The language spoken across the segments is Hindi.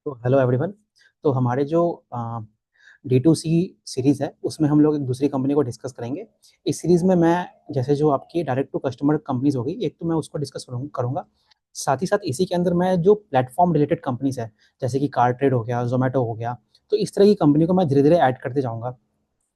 तो हेलो एवरीवन। तो हमारे जो D2C सीरीज़ है उसमें हम लोग एक दूसरी कंपनी को डिस्कस करेंगे। इस सीरीज़ में मैं जैसे जो आपकी डायरेक्ट टू कस्टमर कंपनीज होगी एक तो मैं उसको डिस्कस करूँगा। साथ ही साथ इसी के अंदर मैं जो प्लेटफॉर्म रिलेटेड कंपनीज है जैसे कि कार ट्रेड हो गया, जोमेटो हो गया, तो इस तरह की कंपनी को मैं धीरे धीरे ऐड करते जाऊँगा,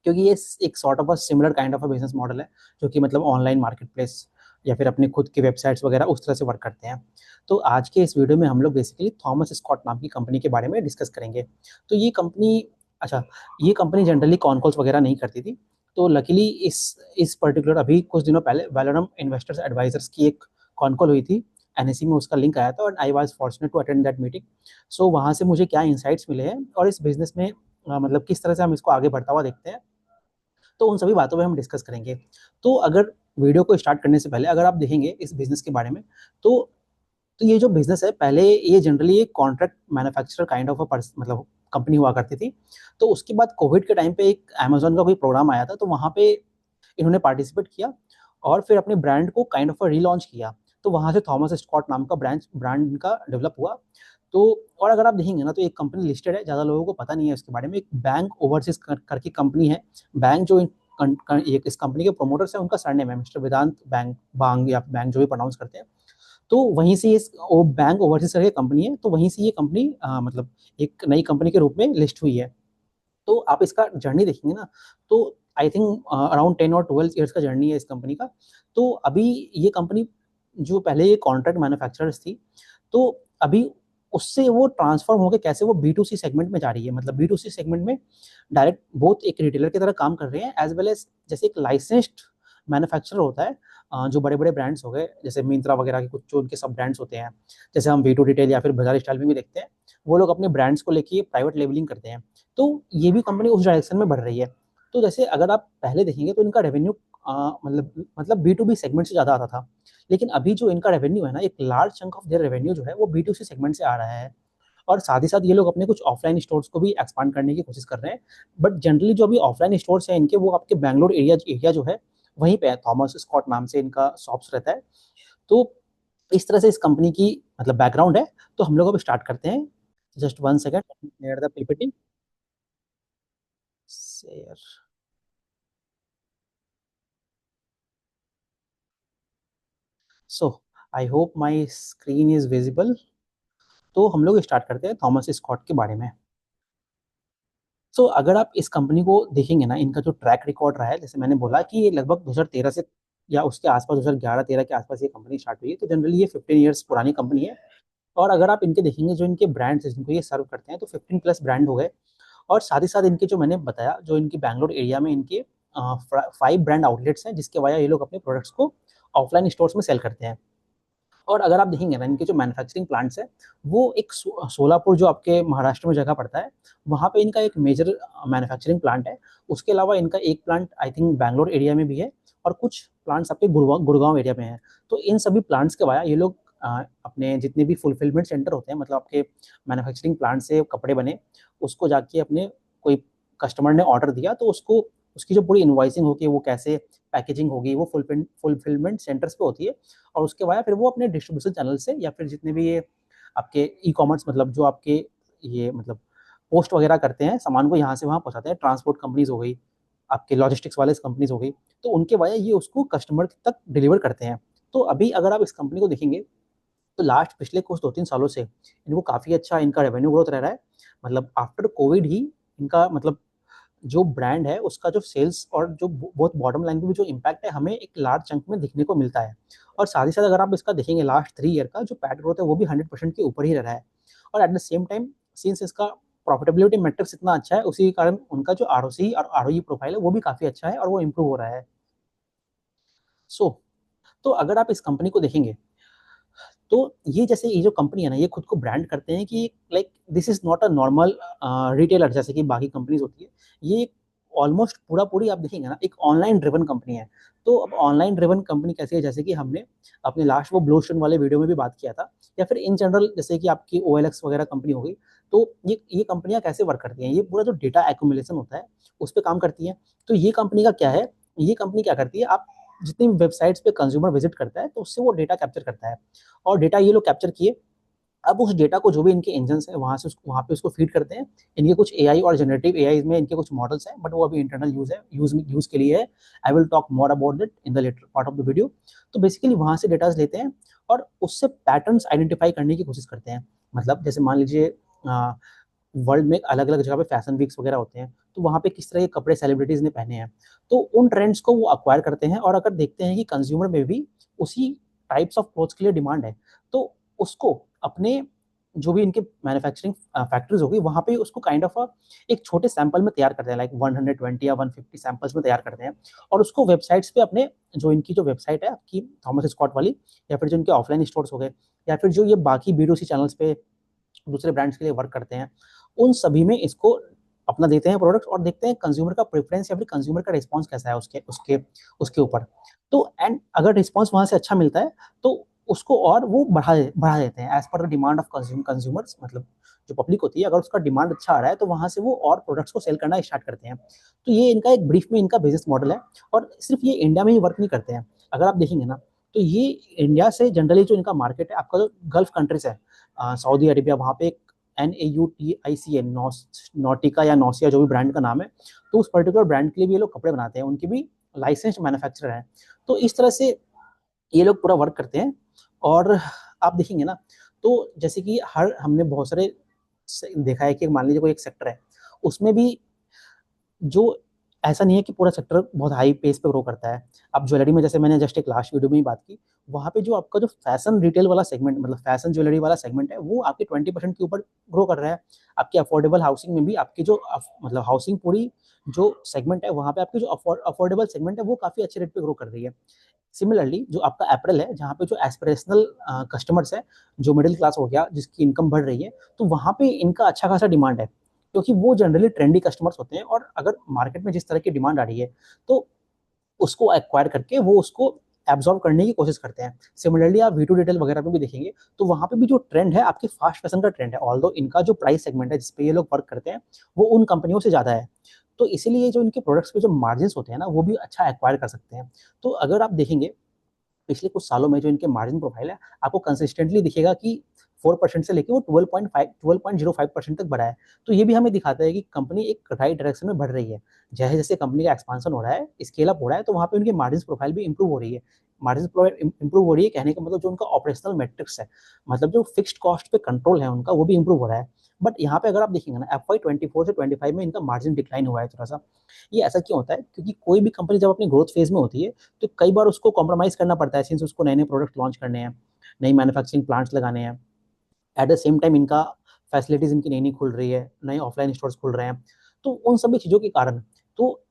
क्योंकि ये एक sort of a similar kind of a business model है जो कि मतलब ऑनलाइन मार्केट प्लेस या फिर अपने खुद की वेबसाइट्स वगैरह उस तरह से वर्क करते हैं। तो आज के इस वीडियो में हम लोग बेसिकली थॉमस स्कॉट नाम की कंपनी के बारे में डिस्कस करेंगे। तो ये कंपनी, अच्छा, ये कंपनी जनरली कॉन कॉल्स वगैरह नहीं करती थी। तो लकीली इस पर्टिकुलर अभी कुछ दिनों पहले वैलोरम इन्वेस्टर्स एडवाइजर्स की एक कॉन कॉल हुई थी। एनएससी में उसका लिंक आया था और I was fortunate to attend that meeting. So वहाँ से मुझे क्या इंसाइट्स मिले हैं और इस बिजनेस में मतलब किस तरह से हम इसको आगे बढ़ता हुआ देखते हैं, तो उन सभी बातों पे हम डिस्कस करेंगे। तो अगर वीडियो को स्टार्ट करने से पहले अगर आप देखेंगे इस बिजनेस के बारे में, तो ये जो बिजनेस है पहले ये जनरली एक contract manufacturer kind of a मतलब कंपनी हुआ करती थी। तो उसके बाद कोविड के टाइम पे एक अमेजोन का कोई प्रोग्राम आया था, तो वहाँ पे इन्होंने पार्टिसिपेट किया और फिर अपने ब्रांड को काइंड ऑफ रीलॉन्च किया। तो वहाँ से थॉमस स्कॉट नाम का ब्रांड इनका डेवलप हुआ। तो और अगर आप देखेंगे ना तो एक कंपनी लिस्टेड है, ज़्यादा लोगों को पता नहीं है इसके बारे में, एक बैंक ओवरसीज करके कंपनी है। बैंक जो इस कंपनी के प्रोमोटर्स हैं उनका सरनेम है मिस्टर वेदांत बैंक बांग या बैंक जो भी प्रोनाउंस करते हैं। तो वहीं से इस बैंक ओवरसीज करके कंपनी है, तो वहीं से ये कंपनी मतलब एक नई कंपनी के रूप में लिस्ट हुई है। तो आप इसका जर्नी देखेंगे ना, तो आई थिंक अराउंड 10 और 12 ईयर्स का जर्नी है इस कंपनी का। तो अभी ये कंपनी जो पहले ये कॉन्ट्रैक्ट मैन्युफैक्चरर्स थी, तो अभी उससे वो ट्रांसफॉर्म होकर कैसे वो B2C सेगमेंट में जा रही है, मतलब B2C सेगमेंट में डायरेक्ट बोथ एक रिटेलर की तरह काम कर रहे हैं एज वेल एज जैसे एक लाइसेंस्ड मैन्युफैक्चरर होता है। जो बड़े बड़े ब्रांड्स हो गए जैसे मिंत्रा वगैरह के कुछ जो उनके सब ब्रांड्स होते हैं, जैसे हम V2 रिटेल या फिर बाजार स्टाइल में भी देखते हैं, वो लोग अपने ब्रांड्स को लेके प्राइवेट लेबलिंग करते हैं। तो ये भी कंपनी उस डायरेक्शन में बढ़ रही है। तो जैसे अगर आप पहले देखेंगे तो इनका रेवेन्यू मतलब B2B सेगमेंट से ज़्यादा आता था, लेकिन अभी जो इनका रेवेन्यू है ना, एक large chunk of their revenue जो है वो B2C सेगमेंट से आ रहा है। और साथ ही साथ ये लोग अपने कुछ ऑफलाइन स्टोर्स को भी एक्सपांड करने की कोशिश कर रहे हैं। बट जनरली जो अभी ऑफलाइन स्टोर्स हैं इनके, वो आपके बैंगलोर एरिया जो है वहीं पे है, थॉमस स्कॉट नाम से इनका शॉप्स रहता है। तो इस तरह से इस कंपनी की मतलब बैकग्राउंड है। तो हम लोग अब स्टार्ट करते हैं। Just 1 second, clear the PPT share. So I hope my screen is visible. तो हम लोग स्टार्ट करते हैं थॉमस स्कॉट के बारे में। अगर आप इस कंपनी को देखेंगे ना, इनका जो ट्रैक रिकॉर्ड रहा है, जैसे मैंने बोला कि ये लगभग 2013 से या उसके आसपास 2011-13 के आसपास ये कंपनी स्टार्ट हुई है, तो जनरली ये 15 ईयर्स पुरानी कंपनी है। और अगर आप इनके देखेंगे जो इनके ब्रांड्स हैं जिनको ये सर्व करते हैं, तो 15+ ब्रांड हो गए। और साथ ही साथ इनके जो मैंने बताया, जो इनकी बैंगलोर एरिया में इनके 5 ब्रांड आउटलेट्स हैं जिसके वजह ये लोग अपने प्रोडक्ट्स को ऑफलाइन स्टोर्स में सेल करते हैं। और अगर आप देखेंगे ना, इनके जो मैन्युफैक्चरिंग प्लांट्स है वो एक सोलापुर जो आपके महाराष्ट्र में जगह पड़ता है, वहाँ पे इनका एक मेजर मैन्युफैक्चरिंग प्लांट है। उसके अलावा इनका एक plant I think Bangalore area में भी है और कुछ प्लांट्स आपके गुड़गांव एरिया में है। तो इन सभी प्लांट्स के वाया ये लोग अपने जितने भी फुलफिलमेंट सेंटर होते हैं, मतलब आपके मैन्युफैक्चरिंग प्लांट से कपड़े बने, उसको जाके अपने कोई कस्टमर ने ऑर्डर दिया तो उसको उसकी जो पूरी इन्वाइसिंग होगी, वो कैसे पैकेजिंग होगी, वो फुलफिलमेंट सेंटर्स पे होती है। और उसके बाद फिर वो अपने डिस्ट्रीब्यूशन चैनल से या फिर जितने भी ये आपके ई कॉमर्स, मतलब जो आपके ये मतलब पोस्ट वगैरह करते हैं सामान को, यहाँ से वहाँ पहुँचाते हैं। ट्रांसपोर्ट कंपनीज हो गई, आपके लॉजिस्टिक्स वाले कंपनीज हो गई, तो उनके वजह ये उसको कस्टमर तक डिलीवर करते हैं। तो अभी अगर आप इस कंपनी को देखेंगे तो लास्ट पिछले कुछ 2-3 सालों से इनको काफ़ी अच्छा इनका रेवेन्यू ग्रोथ रह रहा है। मतलब आफ्टर कोविड ही इनका मतलब जो ब्रांड है उसका जो सेल्स और जो बहुत बॉटम लाइन पे भी जो इम्पैक्ट है हमें एक लार्ज चंक में दिखने को मिलता है। और साथ ही साथ अगर आप इसका देखेंगे लास्ट 3 ईयर का जो पैट ग्रोथ है वो भी 100% के ऊपर ही रह रहा है। और at the same time since इसका प्रॉफिटेबिलिटी मैट्रिक्स इतना अच्छा है, उसी के कारण उनका जो ROC और ROE प्रोफाइल है वो भी काफ़ी अच्छा है और वो इम्प्रूव हो रहा है। सो तो अगर आप इस कंपनी को देखेंगे तो ये जैसे ये जो कंपनी है ना, ये खुद को ब्रांड करते हैं कि like this is not a normal retailer जैसे कि बाकी कंपनीज होती है। ये ऑलमोस्ट पूरा पूरी आप देखेंगे ना एक ऑनलाइन ड्रिवन कंपनी है। तो अब ऑनलाइन ड्रिवन कंपनी कैसी है, जैसे कि हमने अपने लास्ट वो ब्लू स्टोन वाले वीडियो में भी बात किया था, या फिर इन जनरल जैसे कि आपकी OLX वगैरह कंपनी हो गई। तो ये कंपनियां कैसे वर्क करती हैं, ये पूरा जो डेटा एक्यूमुलेशन होता है उस पर काम करती हैं। तो ये कंपनी का क्या है, ये कंपनी क्या करती है, आप जितनी वेबसाइट्स पे कंज्यूमर विजिट करता है तो उससे वो डेटा कैप्चर करता है। और डेटा ये लोग कैप्चर किए अब उस डेटा को जो भी इनके इंजन है वहाँ से वहाँ पे उसको फीड करते हैं। इनके कुछ एआई और जनरेटिव एआई में इनके कुछ मॉडल्स हैं, बट वो अभी इंटरनल यूज के लिए है। I will talk more about that in the later part of the video. तो बेसिकली वहाँ से डेटाज लेते हैं और उससे पैटर्न्स आइडेंटिफाई करने की कोशिश करते हैं। मतलब जैसे मान लीजिए वर्ल्ड में अलग अलग जगह पे फैशन वीक्स वगैरह होते हैं, तो वहाँ पे किस तरह के कपड़े सेलिब्रिटीज ने पहने हैं, तो उन ट्रेंड्स को वो अक्वायर करते हैं। और अगर देखते हैं कि कंज्यूमर में भी उसी टाइप्स ऑफ क्लोथ्स के लिए डिमांड है, तो उसको अपने जो भी इनके मैन्युफैक्चरिंग फैक्ट्रीज होगी वहाँ पे उसको काइंड ऑफ एक छोटे सैंपल में तैयार करते हैं, लाइक 120 या 150 सैंपल्स में तैयार करते हैं। और उसको वेबसाइट्स पे अपने जो इनकी जो वेबसाइट है आपकी थॉमस स्कॉट वाली, या फिर जो इनके ऑफलाइन स्टोर्स हो गए, या फिर जो ये बाकी B2C चैनल्स पे दूसरे ब्रांड्स के लिए वर्क करते हैं, उन सभी में इसको अपना देते हैं प्रोडक्ट, और देखते हैं कंज्यूमर का प्रेफरेंस या फिर कंज्यूमर का रिस्पॉन्स कैसा है उसके उसके उसके ऊपर। तो एंड अगर रिस्पॉन्स वहाँ से अच्छा मिलता है तो उसको और वो बढ़ा देते हैं as per the demand of consumers. मतलब जो पब्लिक होती है, अगर उसका डिमांड अच्छा आ रहा है तो वहाँ से वो और प्रोडक्ट्स को सेल करना स्टार्ट करते हैं। तो ये इनका एक ब्रीफ में इनका बिजनेस मॉडल है। और सिर्फ ये इंडिया में ही वर्क नहीं करते हैं, अगर आप देखेंगे ना तो ये इंडिया से जनरली जो इनका मार्केट है, आपका जो गल्फ कंट्रीज है, सऊदी अरेबिया, वहाँ पे एक NAUTICA नॉटिका या नौसिया जो भी ब्रांड का नाम है, तो उस पर्टिकुलर ब्रांड के लिए भी ये लोग कपड़े बनाते हैं, उनकी भी लाइसेंस्ड मैन्युफैक्चरर है। तो इस तरह से ये लोग पूरा वर्क करते हैं। और आप देखेंगे ना तो जैसे कि हर हमने बहुत सारे देखा है कि मान लीजिए कोई एक सेक्टर है, उसमें भी जो ऐसा नहीं है कि पूरा सेक्टर बहुत हाई पेस पे ग्रो करता है। अब ज्वेलरी में जैसे मैंने जस्ट एक लास्ट वीडियो में ही बात की, वहाँ पे जो आपका जो फैशन रिटेल वाला सेगमेंट, मतलब फैशन ज्वेलरी वाला सेगमेंट है, वो आपके 20% के ऊपर ग्रो कर रहा है। आपकी अफोर्डेबल हाउसिंग में भी आपकी जो मतलब हाउसिंग पूरी जो सेगमेंट है, वहाँ पे आपकी जो अफोर्डेबल सेगमेंट है वो काफ़ी अच्छे रेट पे ग्रो कर रही है। सिमिलरली जो आपका अप्रैल है, जहाँ पे जो एस्पिरेशनल कस्टमर्स है, जो मिडिल क्लास हो गया जिसकी इनकम बढ़ रही है, तो वहाँ पे इनका अच्छा खासा डिमांड है, क्योंकि वो जनरली ट्रेंडी कस्टमर्स होते हैं। और अगर मार्केट में जिस तरह की डिमांड आ रही है, तो उसको एक्वायर करके वो उसको एब्जॉर्व करने की कोशिश करते हैं। सिमिलरली आप V2 डिटेल वगैरह में भी देखेंगे, तो वहाँ पे भी जो ट्रेंड है आपके फास्ट फैशन का ट्रेंड है, ऑल्दो इनका जो प्राइस सेगमेंट है जिसपे ये लोग वर्क करते हैं वो उन कंपनियों से ज़्यादा है। तो इसीलिए जो इनके प्रोडक्ट्स के जो मार्जिन होते हैं ना, वो भी अच्छा एक्वायर कर सकते हैं। तो अगर आप देखेंगे पिछले कुछ सालों में जो इनके मार्जिन प्रोफाइल है, आपको कंसिस्टेंटली दिखेगा कि 4% से लेकर वो 12.05% तक बढ़ा है। तो ये भी हमें दिखाता है कि कंपनी एक राइट डायरेक्शन में बढ़ रही है। जैसे जैसे कंपनी का एक्सपांशन हो रहा है, स्केल अप हो रहा है, तो वहाँ पे उनकी मार्जिन प्रोफाइल भी इंप्रूव हो रही है। मार्जिन प्रोफाइल इंप्रूव हो रही है कहने का मतलब जो उनका ऑपरेशनल मैट्रिक्स है, मतलब जो फिक्स्ड कॉस्ट पे कंट्रोल है उनका, वो भी इंप्रूव हो रहा है। बट यहाँ पे अगर आप देखेंगे ना, FY 24 से 25 में इनका मार्जिन डिक्लाइन हुआ है थोड़ा सा। ये ऐसा क्यों होता है? क्योंकि कोई भी कंपनी जब अपनी ग्रोथ फेज में होती है, तो कई बार उसको कॉम्प्रोमाइज़ करना पड़ता है, सिंस उसको नए नए प्रोडक्ट लॉन्च करने हैं, नई मैन्युफैक्चरिंग प्लांट्स लगाने हैं। एट द सेम टाइम इनका फैसिलिटीज़ इनकी नई नई खुल रही है, नए ऑफलाइन स्टोर्स खुल रहे हैं। तो उन सभी चीज़ों के कारण, तो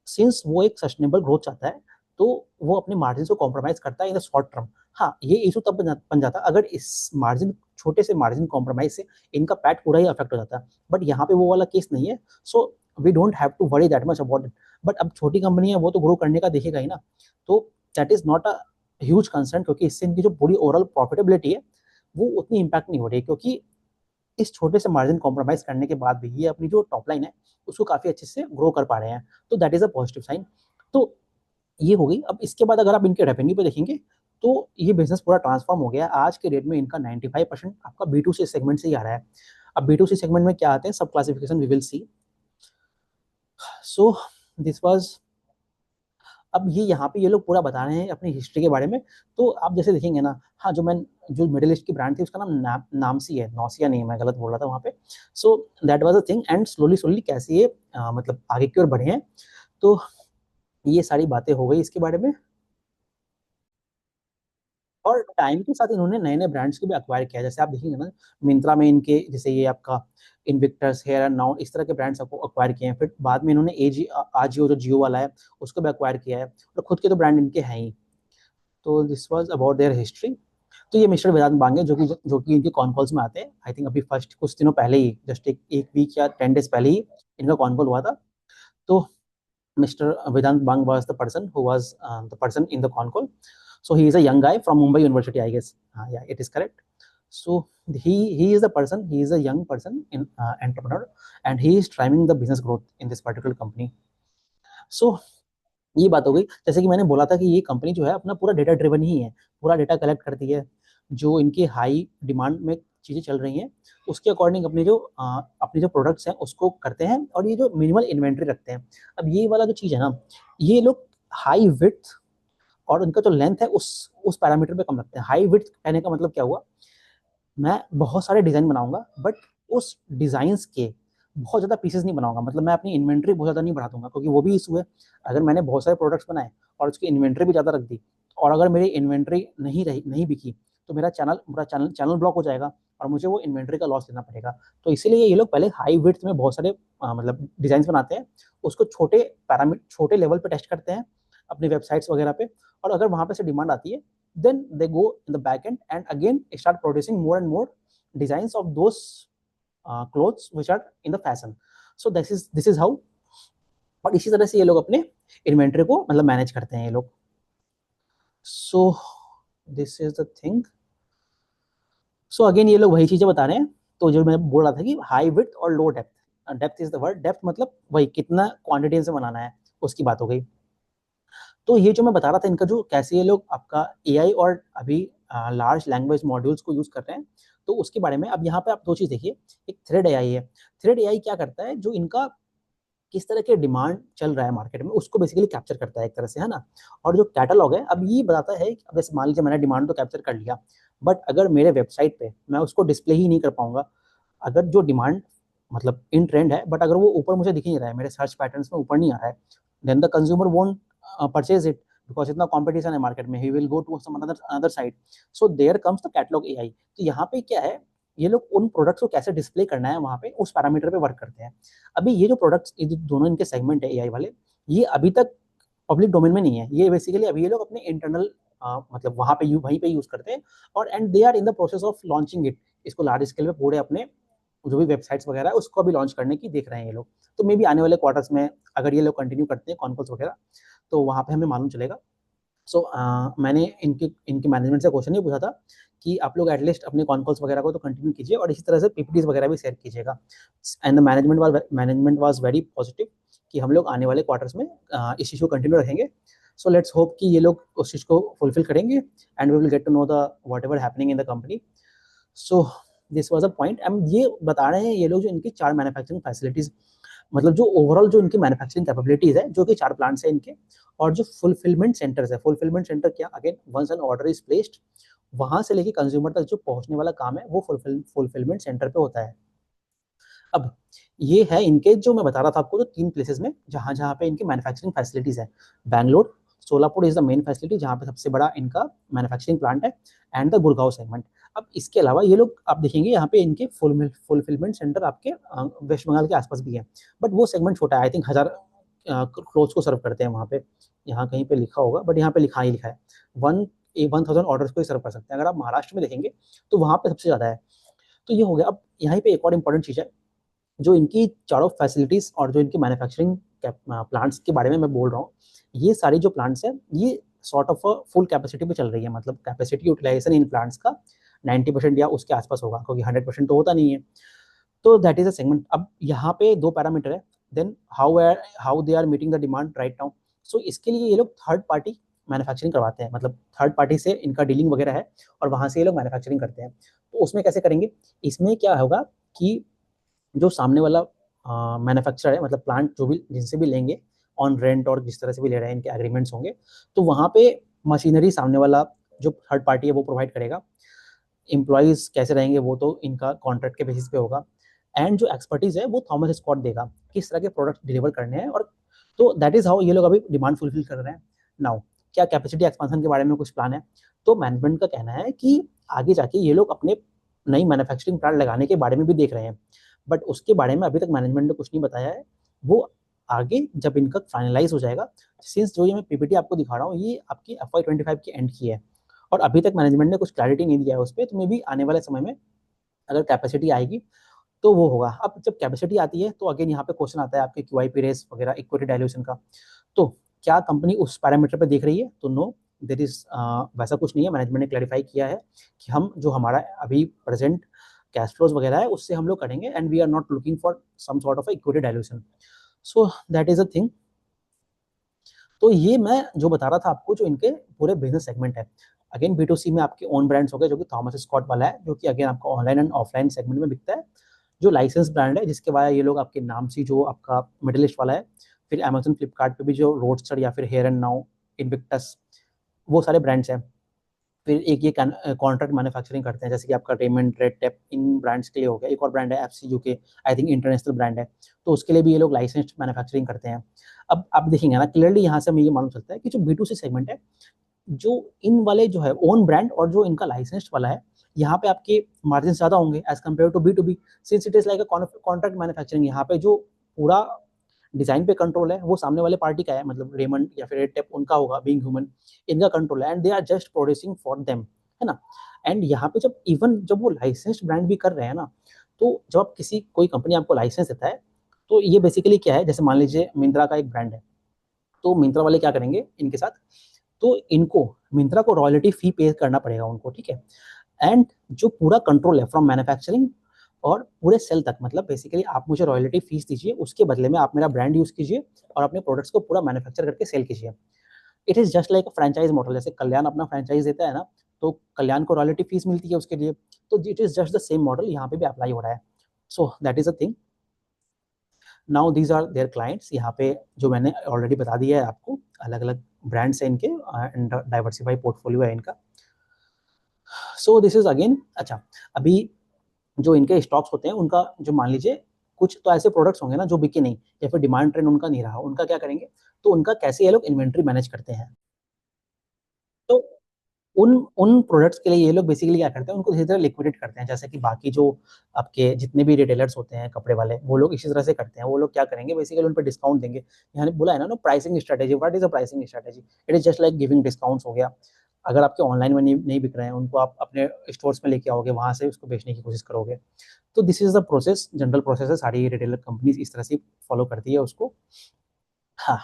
सिंस वो एक सस्टेनेबल ग्रोथ चाहता है, तो वो अपने मार्जिन को कॉम्प्रोमाइज़ करता है इन द शॉर्ट टर्म। हाँ, ये इशू तब बन जाता है अगर इस मार्जिन, छोटे से मार्जिन कॉम्प्रोमाइज़ से इनका पैट पूरा ही अफेक्ट हो जाता है। बट यहाँ पे वो वाला केस नहीं है, so we don't have to worry that much about it. But अब छोटी कंपनी है, वो तो ग्रो करने का देखेगा ही ना, तो that is not a huge concern, क्योंकि इससे इनकी जो पूरी ओवरऑल प्रॉफिटेबिलिटी है, वो उतनी इम्पैक्ट नहीं हो रही है, क्योंकि इस छोटे से मार्जिन कॉम्प्रोमाइज़ करने के बाद भी ये अपनी जो टॉप लाइन है, उसको काफ़ी अच्छे से ग्रो कर पा रहे हैं। तो that is a positive sign. तो ये हो गई। अब इसके बाद अगर आप इनके रेवेन्यू पे देखेंगे, तो ये बिज़नेस पूरा ट्रांसफ़ॉर्म हो गया है। आज के डेट में इनका 95% आपका B2C सेगमेंट से ही आ रहा है। अब B2C सेगमेंट में क्या आते हैं, सब classification we will see. So this was, अब ये यहाँ पे ये लोग पूरा बता रहे हैं अपनी हिस्ट्री के बारे में। तो आप जैसे देखेंगे ना, हाँ, जो मिडिल ईस्ट की ब्रांड थी उसका नाम नामसी है, नौसिया नहीं है, मैं गलत बोल रहा था वहाँ पे। So that was a thing, and slowly slowly कैसे ये मतलब आगे की ओर बढ़े हैं। तो ये सारी बातें हो गई इसके बारे में। और टाइम के साथ इन्होंने नए-नए ब्रांड्स को भी एक्वायर किया है। जैसे आप देखेंगे ना, मिंत्रा में इनके जैसे ये आपका इन्विक्टस, हेयर एंड नाउ, इस तरह के ब्रांड्स आपको एक्वायर किए हैं। फिर बाद में इन्होंने आजियो जो जियो वाला है, उसको भी एक्वायर किया है, और खुद के तो ब्रांड इनके हैं ही। तो this was about their history. तो ये मिस्टर वेदांत बांगे जो कि इनके कॉन कॉल्स में आते हैं। आई थिंक अभी फर्स्ट कुछ दिनों पहले ही, जस्ट एक वीक या 10 डेज़ पहले ही इनका कॉन कॉल हुआ था। तो Mr. Vedant Bang was the person who was the person in the con call. So he is a young guy from Mumbai University, I guess. Yeah, it is correct. So he is the person. He is a young person in entrepreneur, and he is driving the business growth in this particular company. So ये बात हो गई। जैसे कि मैंने बोला था कि ये कंपनी जो है अपना पूरा डेटा ड्रिवन ही है, पूरा डेटा कलेक्ट करती है, जो इनकी हाई डिमांड में चीज़ें चल रही हैं उसके अकॉर्डिंग अपने जो प्रोडक्ट्स हैं उसको करते हैं, और ये जो मिनिमल इन्वेंट्री रखते हैं। अब ये वाला जो चीज़ है ना, ये लोग हाई विड्थ और उनका जो लेंथ है उस पैरामीटर पे कम रखते हैं। हाई विड्थ कहने का मतलब क्या हुआ, मैं बहुत सारे डिज़ाइन बनाऊंगा बट उस डिज़ाइंस के बहुत ज़्यादा पीसेस नहीं बनाऊंगा, मतलब मैं अपनी इन्वेंट्री बहुत ज़्यादा नहीं बढ़ा दूंगा, क्योंकि वो भी इशू है। अगर मैंने बहुत सारे प्रोडक्ट्स बनाए और उसकी इन्वेंट्री भी ज़्यादा रख दी, और अगर मेरी इन्वेंट्री नहीं बिकी, तो पूरा चैनल ब्लॉक हो जाएगा और मुझे वो इन्वेंट्री का लॉस लेना पड़ेगा। तो इसीलिए ये लोग पहले हाई विड्थ में बहुत सारे मतलब डिज़ाइन बनाते हैं, उसको छोटे लेवल पे टेस्ट करते हैं अपनी वेबसाइट्स वगैरह पे, और अगर वहाँ पे से डिमांड आती है, then they go in the back end and again start producing more and more designs of those clothes which are in the fashion. So this is how, और इसी तरह से ये लोग अपने इन्वेंटरी को मतलब मैनेज करते हैं ये लोग। So this is the thing. So again ये लोग वही चीजें बता रहे हैं। तो जो मैं बोल रहा था कि हाई विड्थ और low depth, depth is the word, depth मतलब वही कितना क्वांटिटी से बनाना है उसकी बात हो गई। तो ये जो मैं बता रहा था इनका जो कैसे ये लोग आपका एआई और अभी लार्ज लैंग्वेज मॉड्यूल्स को यूज कर रहे हैं, तो उसके बारे में अब यहाँ पे आप दो चीज देखिए। एक थ्रेड एआई है। थ्रेड एआई क्या करता है, जो इनका किस तरह के डिमांड चल रहा है मार्केट में उसको बेसिकली कैप्चर करता है एक तरह से, है ना। और जो कैटलॉग है अब ये बताता है कि अब जैसे मान लीजिए मैंने डिमांड तो कैप्चर कर लिया, बट अगर मेरे वेबसाइट पे मैं उसको डिस्प्ले ही नहीं कर पाऊंगा, अगर जो डिमांड मतलब इन ट्रेंड है बट अगर वो ऊपर मुझे दिख नहीं रहा है, मेरे सर्च पैटर्न्स में ऊपर नहीं आ रहा है, then the consumer won't purchase it, because इतना कंपटीशन है मार्केट में, he will go to some another site. So there comes the catalogue AI. तो यहाँ पे क्या है, ये लोग उन प्रोडक्ट्स को कैसे डिस्प्ले करना है वहाँ पे उस पैरामीटर पे वर्क करते हैं। अभी ये जो प्रोडक्ट्स दोनों इनके सेगमेंट है एआई वाले, ये अभी तक पब्लिक डोमेन में नहीं है। ये बेसिकली अभी ये लोग अपने इंटरनल मतलब वहीं पे यूज करते हैं, और and they are in the process of launching it, इसको लार्ज स्केल पे पूरे अपने जो भी वेबसाइट्स वगैरह है उसको भी लॉन्च करने की देख रहे हैं ये लोग। तो मे बी आने वाले क्वार्टर्स में अगर ये लोग कंटिन्यू करते हैं कॉन्कॉल्स वगैरह, तो वहाँ पे हमें मालूम चलेगा। सो मैंने इनके मैनेजमेंट से क्वेश्चन ये पूछा था कि आप लोग एटलीस्ट अपने कॉन्कॉल्स वगैरह को तो कंटिन्यू कीजिए और इसी तरह से पीपीटीज वगैरह भी शेयर कीजिएगा। And the management was very positive कि हम लोग आने वाले क्वार्टर्स में इस चीज़ को कंटिन्यू रखेंगे। सो लेट्स होप कि ये लोग उस चीज़ को फुलफिल करेंगे and we will get to know the whatever happening in the company. So this was a point. And ये बता रहे हैं ये लोग जो इनकी 4 मैन्युफैक्चरिंग फैसिलिटीज, मतलब जो ओवरऑल जो इनकी मैन्युफैक्चरिंग कैपेबिलिटीज है, जो कि 4 प्लांट्स है इनके, और जो फुलफिलमेंट सेंटर्स है। फुलफिलमेंट सेंटर क्या, again once an order is placed, वहां से लेके कंज्यूमर तक जो पहुंचने वाला काम है वो फुलफिलमेंट सेंटर पे होता है। अब ये है इनके, जो मैं बता रहा था आपको, जो 3 प्लेसेस में जहां जहां पे इनकी मैन्युफैक्चरिंग फैसिलिटीज है। Bangalore, Solapur is the main facility जहां पे सबसे बड़ा इनका मैन्युफैक्चरिंग प्लांट है, एंड द गुड़गांव सेगमेंट। अब इसके अलावा ये लोग आप देखेंगे यहाँ पे इनके फुलफिलमेंट सेंटर आपके वेस्ट बंगाल के आसपास भी है, बट वो सेगमेंट छोटा है। आई थिंक 1000 क्लोथ्स को सर्व करते हैं वहाँ पे, यहाँ कहीं पे लिखा होगा बट यहाँ पे लिखा ही लिखा है 1000 ऑर्डर्स को ही सर्व कर सकते हैं। अगर आप महाराष्ट्र में देखेंगे तो वहाँ पे सबसे ज़्यादा है। तो ये हो गया। अब यहाँ पे एक और इम्पोर्टेंट चीज़ है, जो इनकी चारों फैसिलिटीज और जो इनकी मैन्युफैक्चरिंग प्लांट्स के बारे में मैं बोल रहा हूँ, ये सारी जो प्लांट्स है ये सॉर्ट ऑफ फुल कैपेसिटी पे चल रही है। मतलब कैपेसिटी यूटिलाइजेशन इन प्लांट्स का 90% या उसके आसपास होगा, क्योंकि 100% तो होता नहीं है। तो दैट इज अ सेगमेंट। अब यहाँ पे 2 पैरामीटर है, then how they are meeting the demand right now. So इसके लिए ये लोग थर्ड पार्टी मैन्युफैक्चरिंग करवाते हैं, मतलब थर्ड पार्टी से इनका डीलिंग वगैरह है और वहाँ से ये लोग मैन्युफैक्चरिंग करते हैं। तो उसमें कैसे करेंगे, इसमें क्या होगा कि जो सामने वाला मैन्युफैक्चरर है, मतलब प्लांट जो भी जिनसे भी लेंगे ऑन रेंट और जिस तरह से भी ले रहे हैं, इनके एग्रीमेंट्स होंगे, तो वहाँ पे मशीनरी सामने वाला जो थर्ड पार्टी है वो प्रोवाइड करेगा। एम्प्लॉयज़ कैसे रहेंगे वो तो इनका कॉन्ट्रैक्ट के बेसिस पे होगा, एंड जो एक्सपर्टीज है वो थॉमस स्कॉट देगा किस तरह के प्रोडक्ट डिलीवर करने हैं। और तो दैट इज हाउ ये लोग अभी डिमांड फुलफिल कर रहे हैं। नाउ क्या कैपेसिटी एक्सपांशन के बारे में कुछ प्लान है, तो मैनेजमेंट का कहना है कि आगे जाके ये लोग अपने नई मैन्युफैक्चरिंग प्लांट लगाने के बारे में भी देख रहे हैं, बट उसके बारे में अभी तक मैनेजमेंट ने कुछ नहीं बताया है। वो आगे जब इनका फाइनलाइज हो जाएगा, सिंस जो ये मैं पीपीटी आपको दिखा रहा हूँ ये आपकी FY25 की एंड की है और अभी तक मैनेजमेंट ने कुछ क्लैरिटी नहीं दिया है उस पर, तो मे बी आने वाले समय में अगर कैपेसिटी आएगी तो वो होगा। अब जब कैपेसिटी आती है तो अगेन यहाँ पे क्वेश्चन आता है आपके QIP रेस वगैरह, इक्विटी डायल्यूशन का। तो क्या कंपनी उस पैरामीटर पे देख रही है, तो नो देर इज वैसा कुछ नहीं है। मैनेजमेंट ने क्लैरिफाई किया है कि हम जो हमारा अभी प्रेजेंट कैश फ्लोज वगैरह है उससे हम लोग करेंगे, and we are not looking for some sort of equity dilution. So that is a thing. तो ये मैं जो बता रहा था आपको, जो इनके पूरे बिजनेस सेगमेंट है। अगेन B2C में आपके ओन ब्रांड्स हो गए, जो कि थॉमस स्कॉट वाला है, जो कि अगेन आपका ऑनलाइन एंड ऑफलाइन सेगमेंट में बिकता है, जो लाइसेंस ब्रांड है, जिसके बाद ये लोग आपके नाम से जो आपका मिडिल लिस्ट वाला है। फिर अमेजन फ्लिपकार्ट पे भी जो रोडस्टर या फिर हेयर एंड नाउ, इनविक्टस, वो सारे ब्रांड्स हैं। फिर एक ये कॉन्ट्रैक्ट मैन्युफैक्चरिंग करते हैं, जैसे कि आपका रेमंड, रेड टेप, इन ब्रांड्स के लिए हो गया। एक और ब्रांड है FC UK, I think international brand है, तो उसके लिए भी ये लोग लाइसेंस्ड मैन्युफैक्चरिंग करते हैं। अब आप देखेंगे ना क्लियरली, यहाँ से हमें ये मालूम चलता है कि जो B2C सेगमेंट है, जो इन वाले जो है ओन ब्रांड और जो इनका लाइसेंस्ड वाला है, यहाँ पे आपके मार्जिन ज़्यादा होंगे as compared to B2B, since it is like a contract manufacturing. यहाँ पे जो पूरा डिजाइन पे कंट्रोल है वो सामने वाले पार्टी का है, मतलब रेमंड या फिर रेड टेप उनका होगा, बीइंग ह्यूमन, इनका कंट्रोल है, and they are just producing for them, है ना। एंड यहाँ पे जब इवन जब वो लाइसेंस्ड ब्रांड भी कर रहे हैं ना, तो जब आप किसी कोई कंपनी आपको लाइसेंस देता है, तो ये बेसिकली क्या है, जैसे मान लीजिए मिंत्रा का एक ब्रांड है, तो मिंत्रा वाले क्या करेंगे इनके साथ, तो इनको मिंत्रा को रॉयल्टी फी पे करना पड़ेगा उनको, ठीक है। एंड जो पूरा कंट्रोल है फ्रॉम मैन्युफैक्चरिंग और पूरे सेल तक, मतलब बेसिकली आप मुझे रॉयल्टी फीस दीजिए, उसके बदले में आप मेरा ब्रांड यूज कीजिए और अपने प्रोडक्ट्स को पूरा मैन्युफैक्चर करके सेल कीजिए। It is just like a franchise model, जैसे कल्याण अपना फ्रेंचाइज देता है ना, तो कल्याण को रॉयल्टी फीस मिलती है उसके लिए, तो it is just the same model यहाँ पे भी अप्लाई हो रहा है। So that is a thing. Now these are their clients, यहाँ पे जो मैंने ऑलरेडी बता दिया है आपको, अलग अलग ब्रांड्स हैं इनके एंड डाइवर्सिफाई पोर्टफोलियो है इनका। सो दिस इज अगेन, अच्छा, अभी जो इनके स्टॉक्स होते हैं उनका, जो मान लीजिए कुछ तो ऐसे प्रोडक्ट्स होंगे ना जो बिके नहीं, या फिर डिमांड ट्रेंड उनका नहीं रहा, उनका क्या करेंगे, तो उनका कैसे ये लोग इन्वेंट्री मैनेज करते हैं, तो उन उन प्रोडक्ट्स के लिए ये लोग बेसिकली क्या करते हैं, उनको धीरे धीरे लिक्विडेट करते हैं, जैसे कि बाकी जो आपके जितने भी रिटेलर्स होते हैं कपड़े वाले, वो लोग इसी तरह से करते हैं। वो लोग क्या करेंगे, बेसिकली उन पर डिस्काउंट देंगे। यहाँ बोला है ना, pricing strategy, what is a pricing strategy, it is just like giving discounts हो गया। अगर आपके ऑनलाइन में नहीं बिक रहे हैं, उनको आप अपने स्टोर्स में लेके आओगे, वहां से उसको बेचने की कोशिश करोगे। तो this is the process, general process है, सारी रिटेलर कंपनीज इस तरह से फॉलो करती है उसको। हाँ,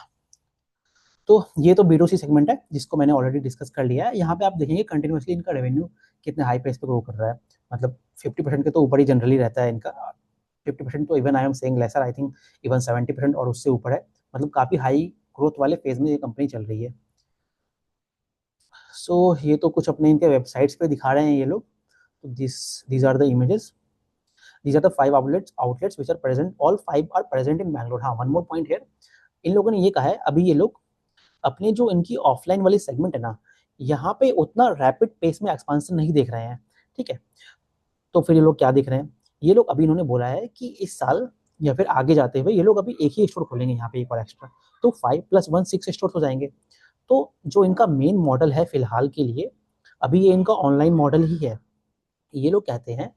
तो ये तो B2C सेगमेंट है, जिसको मैंने ऑलरेडी डिस्कस कर लिया है। यहाँ पे आप देखेंगे कंटिन्यूसली इनका रेवेन्यू कितने हाई पेस पे ग्रो कर रहा है, मतलब 50% के तो ऊपर ही जनरली रहता है इनका। 50% तो even I am saying lesser, I think even 70% और उससे ऊपर है, मतलब काफी हाई ग्रोथ वाले फेज में ये कंपनी चल रही है। सो ये तो कुछ अपने इनके वेबसाइट्स पे दिखा रहे हैं ये लोग। तो these are the images, these are the 5 outlets which are present, all 5 are present in Bangalore। हाँ, one more point here, इन लोगों ने ये कहा है अभी ये लोग अपने जो इनकी ऑफलाइन वाली सेगमेंट है ना, यहाँ पे उतना रैपिड पेस में एक्सपांशन नहीं देख रहे हैं, ठीक है। तो फिर ये लोग क्या देख रहे हैं, ये लोग अभी इन्होंने बोला है कि इस साल या फिर आगे जाते हुए ये लोग अभी एक ही स्टोर खोलेंगे यहाँ पे, एक और एक्स्ट्रा, तो 5+1 6 स्टोर हो जाएंगे। तो जो इनका मेन मॉडल है फिलहाल के लिए, अभी ये इनका ऑनलाइन मॉडल ही है। ये लोग कहते हैं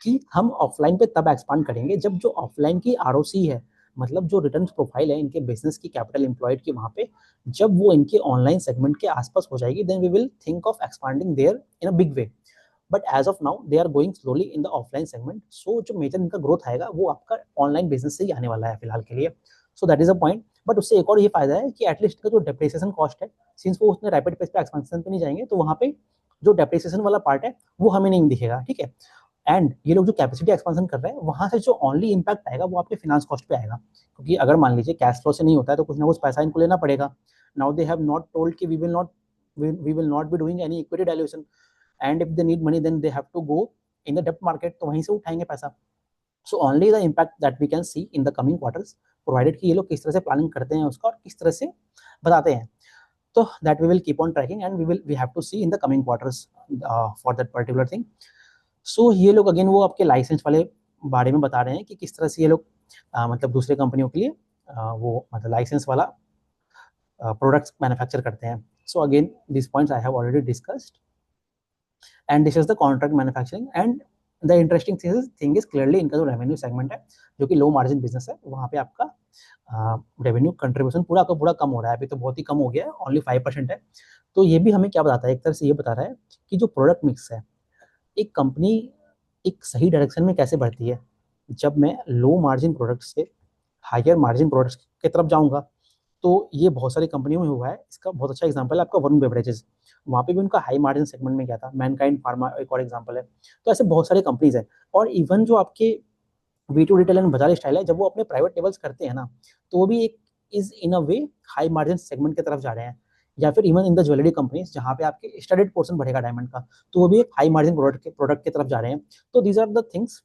कि हम ऑफलाइन पे तब एक्सपांड करेंगे जब जो ऑफलाइन की आरओसी है, मतलब जो रिटर्न प्रोफाइल है इनके बिजनेस की, कैपिटल एम्प्लॉयड की, वहां पे जब वो इनके ऑनलाइन सेगमेंट के आसपास हो जाएगी, then we will think of expanding there in a big way. But as of now they are going slowly in the offline segment. So जो मेजर इनका ग्रोथ आएगा वो आपका ऑनलाइन बिजनेस से ही आने वाला है फिलहाल के लिए। सो that is a point. But उससे एक और ये फायदा है कि एटलीस्ट का जो डेप्रिसिएशन कॉस्ट है, सिंस वो उतने रैपिड पेस पे एक्सपेंशन पे नहीं जाएंगे, तो वहाँ पे जो डेप्रिसिएशन वाला पार्ट है वो हमें नहीं दिखेगा, ठीक है। एंड ये लोग जो कैपेसिटी एक्सपेंशन कर रहे हैं, वहां से जो ओनली इम्पैक्ट आएगा वो आपके फाइनेंस कॉस्ट पे आएगा, क्योंकि अगर मान लीजिए कैश फ्लो से नहीं होता है तो कुछ ना कुछ पैसा इनको लेना पड़ेगा। Now they have not told कि we will not be doing any equity dilution, and if they need money then they have to go in the डेब्ट मार्केट, तो वहीं से उठाएंगे पैसा। So only the impact that we can see in the coming quarters, provided कि ये लोग किस तरह से प्लानिंग करते हैं उसका और किस तरह से बताते हैं। तो that we will keep on tracking and we have to see in the coming quarters for that particular thing. So ये लोग अगेन वो आपके लाइसेंस वाले बारे में बता रहे हैं कि किस तरह से ये लोग मतलब दूसरे कंपनियों के लिए वो मतलब लाइसेंस वाला प्रोडक्ट्स मैन्युफैक्चर करते हैं। So again this points I have already discussed, and this is the contract manufacturing. And the interesting thing is clearly इनका जो रेवेन्यू सेगमेंट है, जो कि लो मार्जिन बिजनेस है, वहाँ पे आपका रेवेन्यू कंट्रीब्यूशन पूरा का पूरा कम हो रहा है। अभी तो बहुत ही कम हो गया है, ओनली 5% है। तो ये भी हमें क्या बताता है, एक तरह से ये बता रहा है कि जो प्रोडक्ट मिक्स है, एक कंपनी एक सही डायरेक्शन में कैसे बढ़ती है, जब मैं लो मार्जिन प्रोडक्ट्स से हायर मार्जिन प्रोडक्ट्स की तरफ जाऊंगा। तो ये बहुत सारी कंपनियों में हुआ है। इसका बहुत अच्छा एग्जांपल है आपका वरुण बेवरेजेस, वहाँ पे भी उनका हाई मार्जिन सेगमेंट में गया था। मैनकाइंड फार्मा एक और एग्जांपल है। तो ऐसे बहुत सारे कंपनीज है। और इवन जो आपके V2 रिटेल एंड बाजार स्टाइल है, जब वो अपने प्राइवेट लेवल्स करते हैं ना, तो वो भी एक is in a way high margin segment की तरफ जा रहे हैं। या फिर even in the jewellery companies जहाँ पे आपके स्टडीड पोर्शन बढ़ेगा डायमंड का, तो वो भी एक हाई मार्जिन प्रोडक्ट के तरफ जा रहे हैं। तो दीज आर द थिंग्स।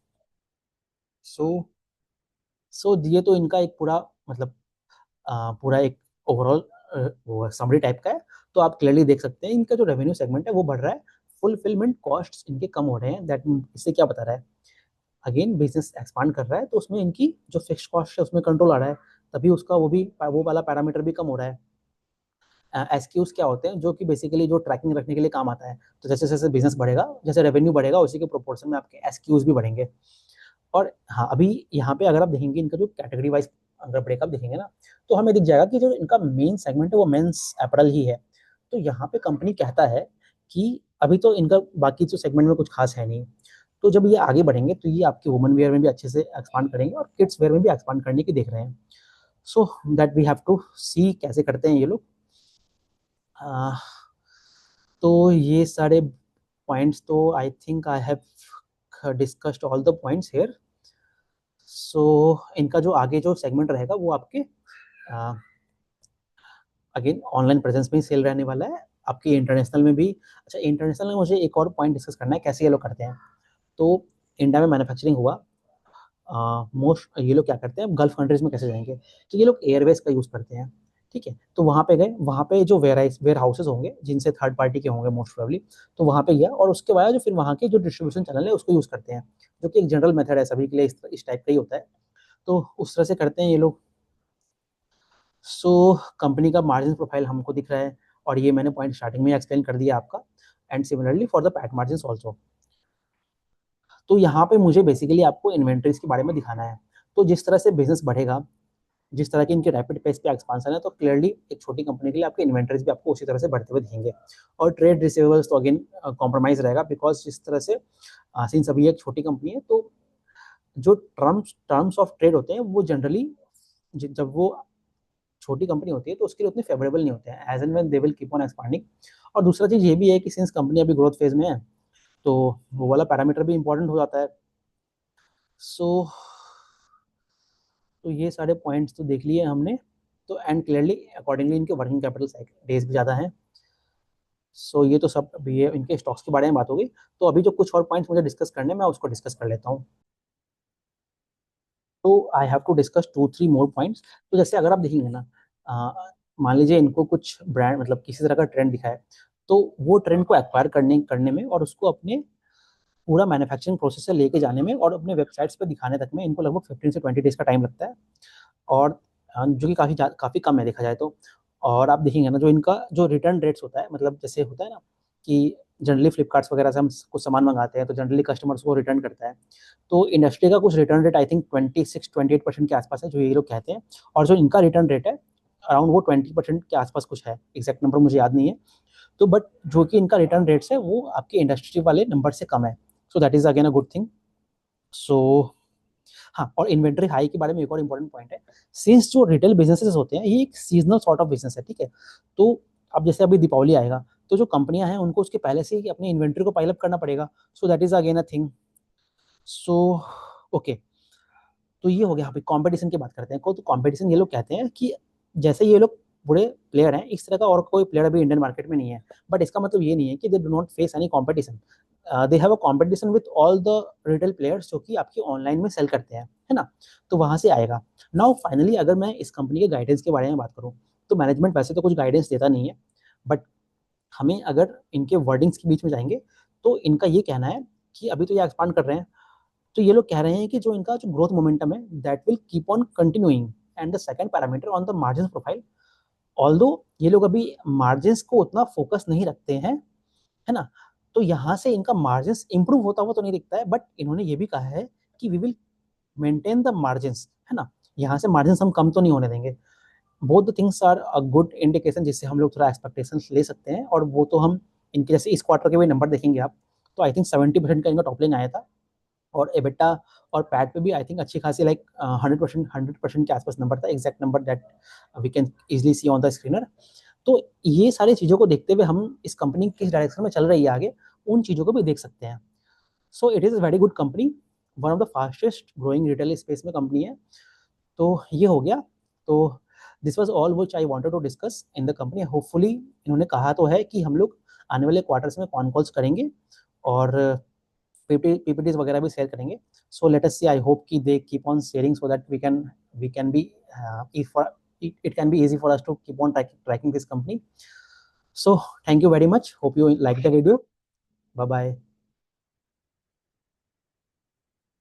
सो ये तो इनका एक पूरा मतलब पूरा एक ओवरऑल वो समरी टाइप का है। तो आप क्लियरली देख सकते हैं इनका जो रेवेन्यू सेगमेंट है वो बढ़ रहा है, फुलफिलमेंट कॉस्ट इनके कम हो रहे हैं। दैट इससे क्या बता रहा है, अगेन बिजनेस एक्सपांड कर रहा है तो उसमें इनकी जो फिक्स कॉस्ट है उसमें कंट्रोल आ रहा है, तभी उसका वो वाला पैरामीटर भी कम हो रहा है। एसक्यूज क्या होते हैं, जो कि बेसिकली जो ट्रैकिंग रखने के लिए काम आता है। तो जैसे जैसे बिजनेस बढ़ेगा, जैसे रेवेन्यू बढ़ेगा, उसी के प्रोपोर्शन में आपके एसक्यूज भी बढ़ेंगे। और हाँ, अभी यहाँ पे अगर आप देखेंगे इनका जो कैटेगरी वाइज अगर ब्रेकअप देखेंगे ना, तो हमें दिख जाएगा कि जो इनका मेन सेगमेंट है वो मेंस अपैरल ही है। तो यहाँ पे कंपनी कहता है कि अभी तो इनका बाकी जो सेगमेंट में कुछ खास है नहीं, तो जब ये आगे बढ़ेंगे तो ये आपके वुमेन वेयर में भी अच्छे से एक्सपांड करेंगे और किड्स वेयर में भी एक्सपांड करने की देख रहे हैं। So that we have to see कैसे करते हैं ये लोग। आह, तो ये सारे पॉइंट्स तो I think I have discussed all the points here. So इनका जो आगे जो सेगमेंट रहेगा वो आपके अगेन ऑनलाइन प्रेजेंस में ही सेल रहने वाला है, आपकी इंटरनेशनल में भी। अच्छा, इंटरनेशनल में मुझे एक और पॉइंट डिस्कस करना है, कैसे ये लोग करते हैं। तो इंडिया में मैन्युफैक्चरिंग हुआ, मोस्ट ये लोग क्या करते हैं, गल्फ कंट्रीज में कैसे जाएंगे, तो ये लोग एयरवेज का यूज़ करते हैं। ठीक है, तो वहाँ पे गए, वहाँ पे जो वेयर हाउसेज होंगे जिनसे थर्ड पार्टी के होंगे मोस्ट प्रोबेबली, तो वहाँ पे गया और उसके बाद जो फिर वहाँ के जो डिस्ट्रीब्यूशन चैनल है उसको यूज़ करते हैं, जो कि एक जनरल मेथड है सभी के लिए, इस टाइप का ही होता है। तो उस तरह से करते हैं ये लोग। सो कंपनी का मार्जिन प्रोफाइल हमको दिख रहा है, और ये मैंने पॉइंट स्टार्टिंग में एक्सप्लेन कर दिया आपका। And similarly for the PAT margin also. तो यहाँ पे मुझे बेसिकली आपको इन्वेंट्रीज के बारे में दिखाना है। तो जिस तरह से बिजनेस बढ़ेगा, जिस तरह की इनके रैपिड पेस पे एक्सपांशन है, तो क्लियरली एक छोटी कंपनी के लिए आपके इन्वेंट्रीज भी आपको उसी तरह से बढ़ते हुए दिखेंगे। और ट्रेड रिसीवेबल्स तो अगेन कॉम्प्रोमाइज रहेगा, बिकॉज जिस तरह से सिंस अभी एक छोटी कंपनी है, तो जो टर्म्स ऑफ ट्रेड होते हैं वो जनरली जब वो छोटी कंपनी होती है तो उसके लिए उतने फेवरेबल नहीं होते हैं, as and when they will keep on expanding. और दूसरा चीज़ ये भी है कि सिंस कंपनी अभी ग्रोथ फेज में है, तो वो वाला पैरामीटर भी इंपॉर्टेंट हो जाता है। सो तो ये सारे पॉइंट्स तो देख लिए हमने। तो एंड क्लियरली अकॉर्डिंगली इनके वर्किंग कैपिटल डेज भी ज़्यादा हैं। सो ये तो सब अभी ये इनके स्टॉक्स के बारे में बात हो गई। तो अभी जो कुछ और पॉइंट्स मुझे डिस्कस करने मैं उसको डिस्कस कर लेता हूँ। तो I have to discuss 2-3 more points. तो जैसे अगर आप देखेंगे ना, मान लीजिए इनको कुछ ब्रांड मतलब किसी तरह का ट्रेंड दिखा है, तो वो ट्रेंड को एक्वायर करने करने में और उसको अपने पूरा मैन्युफैक्चरिंग प्रोसेस से लेके जाने में और अपने वेबसाइट्स पे दिखाने तक में इनको लगभग 15 से 20 डेज का टाइम लगता है। और जो कि काफ़ी कम है देखा जाए तो। और आप देखेंगे ना, जो इनका जो रिटर्न रेट्स होता है, मतलब जैसे होता है ना कि जनरली फ्लिपकार्ट्स वगैरह से हम कुछ सामान मंगाते हैं तो जनरली कस्टमर्स को रिटर्न करता है। तो इंडस्ट्री का कुछ रिटर्न रेट आई थिंक 26-28% के आसपास है, जो ये लोग कहते हैं। और जो इनका रिटर्न रेट है अराउंड वो 20% के आसपास कुछ है, एग्जैक्ट नंबर मुझे याद नहीं है। तो बट जो कि इनका रिटर्न रेट्स है वो आपके इंडस्ट्री वाले नंबर से कम है। So that is again a good thing. So हाँ, और इन्वेंट्री हाई के बारे में एक और इम्पोर्टेंट पॉइंट है। सिंस जो रिटेल बिजनेसेस होते हैं ये एक सीजनल सॉर्ट ऑफ बिजनेस है, ठीक है। तो अब जैसे अभी दीपावली आएगा, तो जो कंपनियां हैं उनको उसके पहले से ही अपनी इन्वेंट्री को पाइल अप करना पड़ेगा। सो that is again a thing. So okay, तो ये हो गया। अभी कंपटीशन की बात करते हैं। तो कंपटीशन ये लोग कहते हैं कि जैसे ये लोग बड़े प्लेयर हैं, इस तरह का और कोई प्लेयर अभी इंडियन मार्केट में नहीं है। बट इसका मतलब ये नहीं है कि they do not face any competition. They have a competition with all the retail players जो कि आपकी ऑनलाइन में सेल करते हैं, है ना। तो वहां से आएगा। नाउ फाइनली अगर मैं इस कंपनी के गाइडेंस के बारे में बात करूँ, तो मैनेजमेंट वैसे तो कुछ गाइडेंस देता नहीं है, बट हमें अगर इनके वर्डिंग्स के बीच में जाएंगे, तो इनका ये कहना है कि अभी तो ये एक्सपांड कर रहे हैं, तो ये लोग कह रहे हैं कि जो इनका जो ग्रोथ मोमेंटम है that will keep on continuing. And the second parameter on the margin profile, although ये लोग अभी मार्जिन को उतना फोकस नहीं रखते हैं, है ना। तो यहाँ से इनका मार्जिन इंप्रूव होता हुआ तो नहीं दिखता है, बट इन्होंने ये भी कहा है कि we will maintain the margin, है ना। यहाँ से मार्जिन हम कम तो नहीं होने देंगे। Both the things are a good indication, जिससे हम लोग थोड़ा एक्सपेक्टेशन ले सकते हैं। और वो तो हम इनके जैसे इस क्वार्टर के भी नंबर देखेंगे आप, तो आई थिंक 70% का इनका टॉप लाइन आया था। और एबिटा और पैट पे भी आई थिंक अच्छी खासी लाइक 100% के आसपास नंबर था, exact number that we can easily see on the screener. तो ये सारी चीज़ों को देखते हुए हम इस कंपनी किस डायरेक्शन में चल रही है आगे, उन चीज़ों को भी देख सकते हैं। So it is a very good company, one of the fastest growing retail space में कंपनी है। तो ये हो गया। तो this was all which I wanted to discuss in the company. Hopefully इन्होंने कहा तो है कि हम लोग आने वाले क्वार्टर्स में कॉन कॉल्स करेंगे और पीपीटीज वगैरह भी शेयर करेंगे। So let us C, I hope कि they keep on sharing so that we can be if it can be easy for us to keep on tracking this company. So thank you very much, hope you like the video. Bye bye.